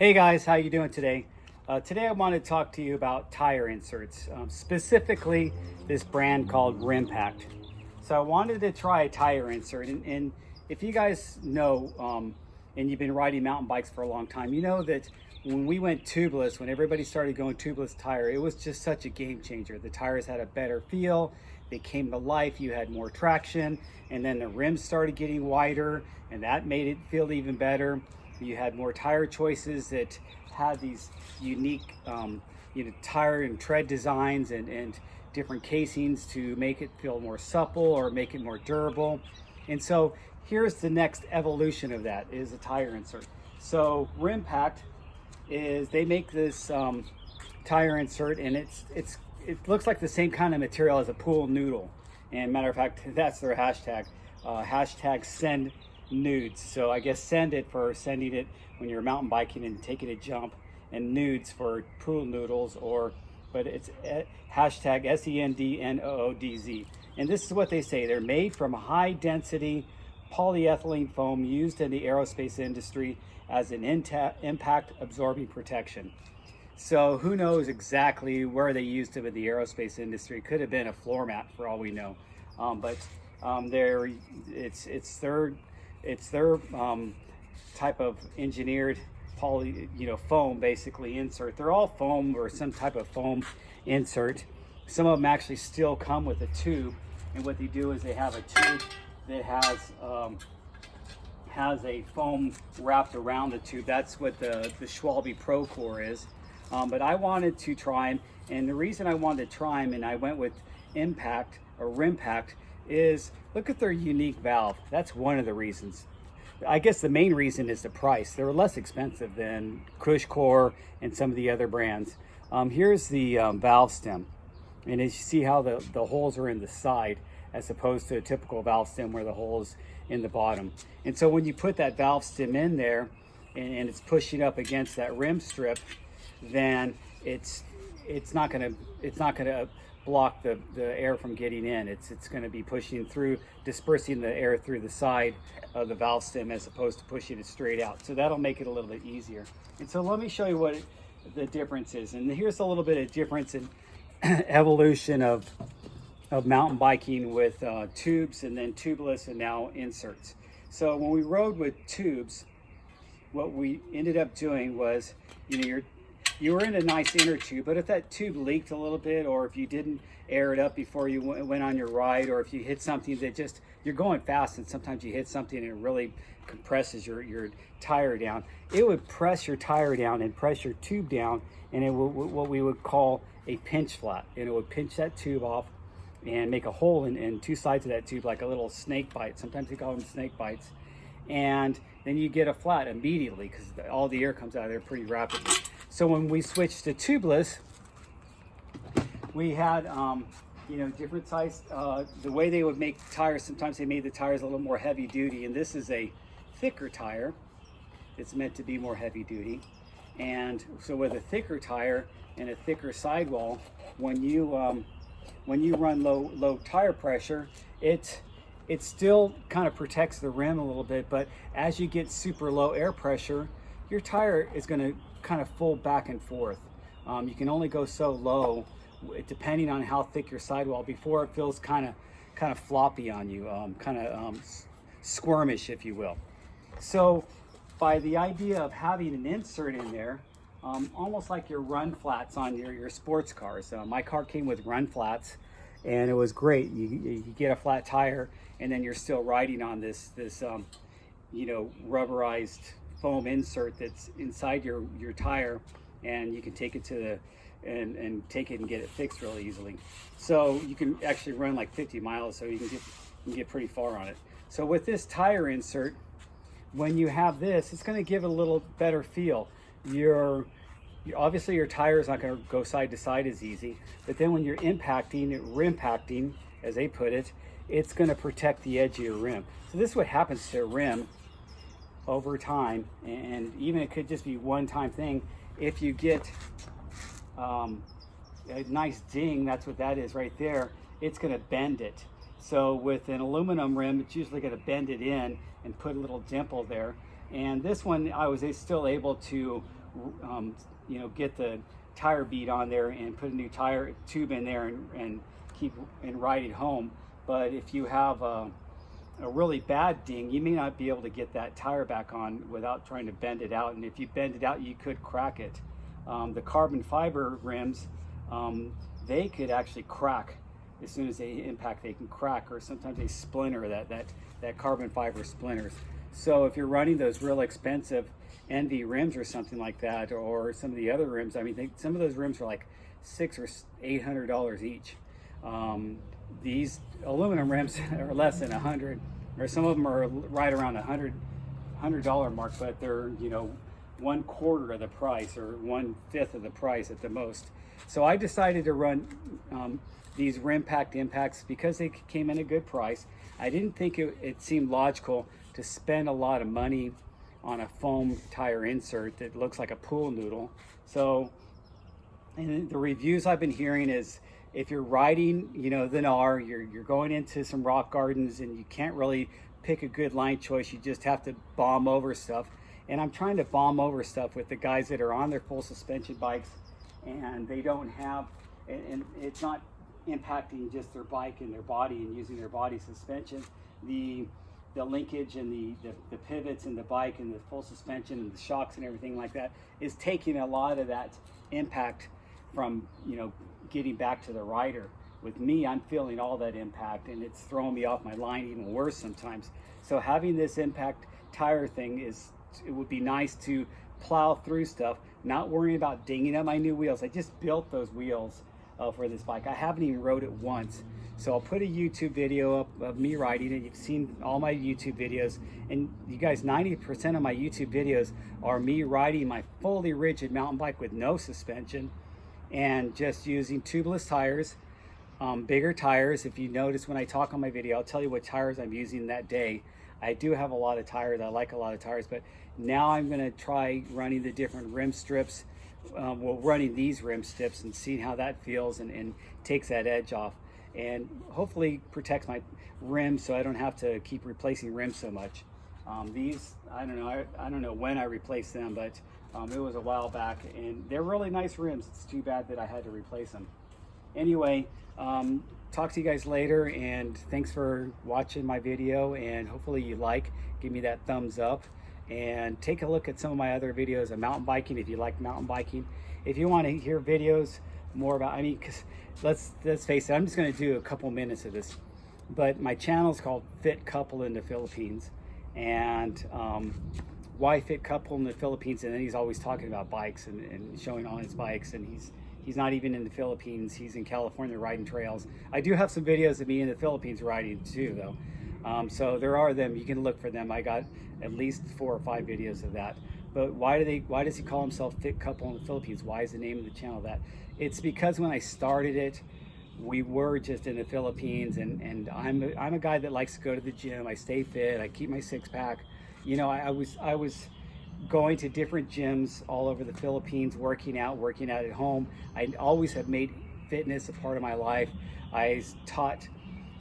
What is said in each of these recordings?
Hey guys, how you doing today? Today I want to talk to you about tire inserts, specifically this brand called Rimpact. So I wanted to try a tire insert, and if you guys know, and you've been riding mountain bikes for a long time, you know that when we went tubeless, when everybody started going tubeless tire, it was just such a game changer. The tires had a better feel, they came to life, you had more traction, and then the rims started getting wider, and that made it feel even better. You had more tire choices that had these unique tire and tread designs and different casings to make it feel more supple or make it more durable. And so here's the next evolution of that, is a tire insert. So Rimpact they make this tire insert, and it looks like the same kind of material as a pool noodle. And matter of fact, that's their hashtag, hashtag send nudes. So I guess send it for sending it when you're mountain biking and taking a jump, and nudes for pool noodles, but it's hashtag SENDNOODZ. And this is what they say: they're made from high density polyethylene foam used in the aerospace industry as an impact absorbing protection. So who knows exactly where they used it in the aerospace industry? Could have been a floor mat for all we know. It's their type of engineered foam, basically, insert. They're all foam or some type of foam insert. Some of them actually still come with a tube, and what they do is they have a tube that has a foam wrapped around the tube. That's what the Schwalbe Pro Core is. But I wanted to try them, and the reason I wanted to try them, and I went with Impact or Rimpact, is look at their unique valve. That's one of the reasons. I guess the main reason is the price. They're less expensive than Core and some of the other brands. Here's the valve stem, and as you see how the holes are in the side, as opposed to a typical valve stem where the hole's in the bottom. And so when you put that valve stem in there and it's pushing up against that rim strip, then it's not gonna block the air from getting in. It's going to be pushing through, dispersing the air through the side of the valve stem as opposed to pushing it straight out. So that'll make it a little bit easier. And so let me show you what the difference is. And here's a little bit of difference in evolution of mountain biking with tubes, and then tubeless, and now inserts. So when we rode with tubes, what we ended up doing was, you were in a nice inner tube, but if that tube leaked a little bit, or if you didn't air it up before you went on your ride, or if you hit something that you're going fast and sometimes you hit something and it really compresses your tire down, it would press your tire down and press your tube down, and it would, what we would call a pinch flat, and it would pinch that tube off and make a hole in two sides of that tube, like a little snake bite. Sometimes we call them snake bites. And then you get a flat immediately because all the air comes out of there pretty rapidly. So when we switched to tubeless, we had different size. The way they would make tires, sometimes they made the tires a little more heavy duty, and this is a thicker tire. It's meant to be more heavy duty. And so with a thicker tire and a thicker sidewall, when you run low tire pressure, it still kind of protects the rim a little bit, but as you get super low air pressure, your tire is going to kind of fold back and forth. You can only go so low, depending on how thick your sidewall, before it feels kind of floppy on you, squirmish, if you will. So by the idea of having an insert in there, almost like your run flats on your sports cars. My car came with run flats, and it was great. You get a flat tire, and then you're still riding on this rubberized foam insert that's inside your tire, and you can take it and take it and get it fixed really easily. So you can actually run like 50 miles, so you can get pretty far on it. So with this tire insert, when you have this, it's going to give it a little better feel. Obviously your tire is not going to go side to side as easy, but then when you're rimpacting, as they put it, it's going to protect the edge of your rim. So this is what happens to a rim over time, and even it could just be one-time thing. If you get a nice ding, that's what that is right there, it's going to bend it. So with an aluminum rim, it's usually going to bend it in and put a little dimple there. And this one, I was still able to you know, get the tire bead on there and put a new tire tube in there and keep and ride it home. But if you have a really bad ding, you may not be able to get that tire back on without trying to bend it out. And if you bend it out, you could crack it. The carbon fiber rims, they could actually crack as soon as they impact. They can crack, or sometimes they splinter. That carbon fiber splinters. So if you're running those real expensive Envy rims or something like that, or some of the other rims, I mean, some of those rims are like $600 or $800 each. These aluminum rims are less than 100, or some of them are right around $100 mark, but they're, you know, 1/4 of the price or 1/5 of the price at the most. So I decided to run these Rimpact impacts because they came in a good price. I didn't think it seemed logical to spend a lot of money on a foam tire insert that looks like a pool noodle. So, and the reviews I've been hearing is, if you're riding, you know, the NAR, you're going into some rock gardens and you can't really pick a good line choice. You just have to bomb over stuff. And I'm trying to bomb over stuff with the guys that are on their full suspension bikes, and they don't have, and it's not impacting just their bike and their body and using their body suspension. The linkage and the pivots in the bike and the full suspension and the shocks and everything like that is taking a lot of that impact from, you know, getting back to the rider. With me, I'm feeling all that impact, and it's throwing me off my line even worse sometimes. So having this impact tire thing it would be nice to plow through stuff, not worrying about dinging up my new wheels. I just built those wheels for this bike. I haven't even rode it once. So I'll put a YouTube video up of me riding it. You've seen all my YouTube videos, and you guys, 90% of my YouTube videos are me riding my fully rigid mountain bike with no suspension and just using tubeless tires, bigger tires. If you notice when I talk on my video, I'll tell you what tires I'm using that day. I do have a lot of tires. I like a lot of tires, but now I'm going to try running the different rim strips. Running these rim strips and seeing how that feels and takes that edge off, and hopefully protects my rims so I don't have to keep replacing rims so much. These, I don't know when I replaced them, but it was a while back, and they're really nice rims. It's too bad that I had to replace them. Anyway, talk to you guys later, and thanks for watching my video, and hopefully you give me that thumbs up, and take a look at some of my other videos of mountain biking if you like mountain biking. If you want to hear videos more about, I mean, because let's face it, I'm just going to do a couple minutes of this, but my channel is called Fit Couple in the Philippines, and why Fit Couple in the Philippines? And then he's always talking about bikes and showing all his bikes, and he's not even in the Philippines. He's in California riding trails. I do have some videos of me in the Philippines riding too, though. So there are them. You can look for them. I got at least 4 or 5 videos of that. But why does he call himself Fit Couple in the Philippines? Why is the name of the channel that? It's because when I started it, we were just in the Philippines, and I'm a guy that likes to go to the gym. I stay fit. I keep my 6-pack. You know, I was going to different gyms all over the Philippines, working out at home. I always have made fitness a part of my life. I taught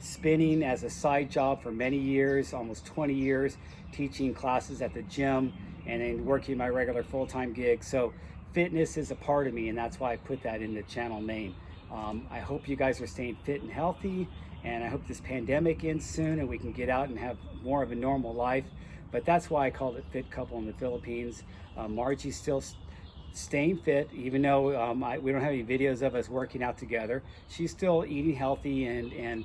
spinning as a side job for many years, almost 20 years, teaching classes at the gym and then working my regular full-time gig. So fitness is a part of me, and that's why I put that in the channel name. I hope you guys are staying fit and healthy, and I hope this pandemic ends soon and we can get out and have more of a normal life. But that's why I called it Fit Couple in the Philippines. Margie's still staying fit, even though we don't have any videos of us working out together. She's still eating healthy and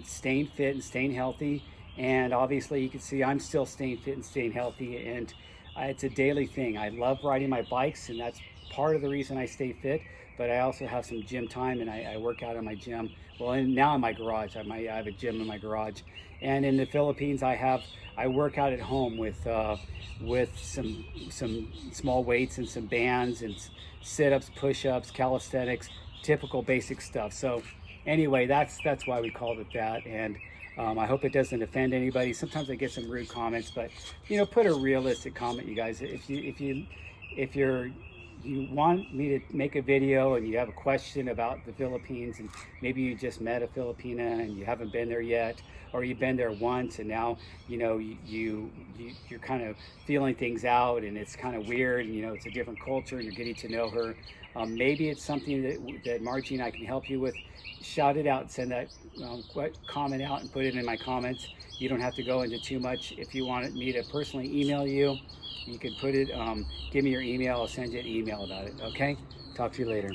staying fit and staying healthy. And obviously you can see I'm still staying fit and staying healthy, and it's a daily thing. I love riding my bikes, and that's part of the reason I stay fit. But I also have some gym time, and I work out in my gym. Well, and now in my garage, I have a gym in my garage. And in the Philippines, I work out at home with some small weights and some bands and sit-ups, push-ups, calisthenics, typical basic stuff. So anyway, that's why we called it that. And I hope it doesn't offend anybody. Sometimes I get some rude comments, but you know, put a realistic comment, you guys. If you want me to make a video and you have a question about the Philippines, and maybe you just met a Filipina and you haven't been there yet, or you've been there once and now you know you're kind of feeling things out and it's kind of weird, and you know it's a different culture and you're getting to know her. Maybe it's something that Margie and I can help you with. Shout it out, send that comment out and put it in my comments. You don't have to go into too much. If you want me to personally email you, you can put it, give me your email, I'll send you an email about it, okay? Talk to you later.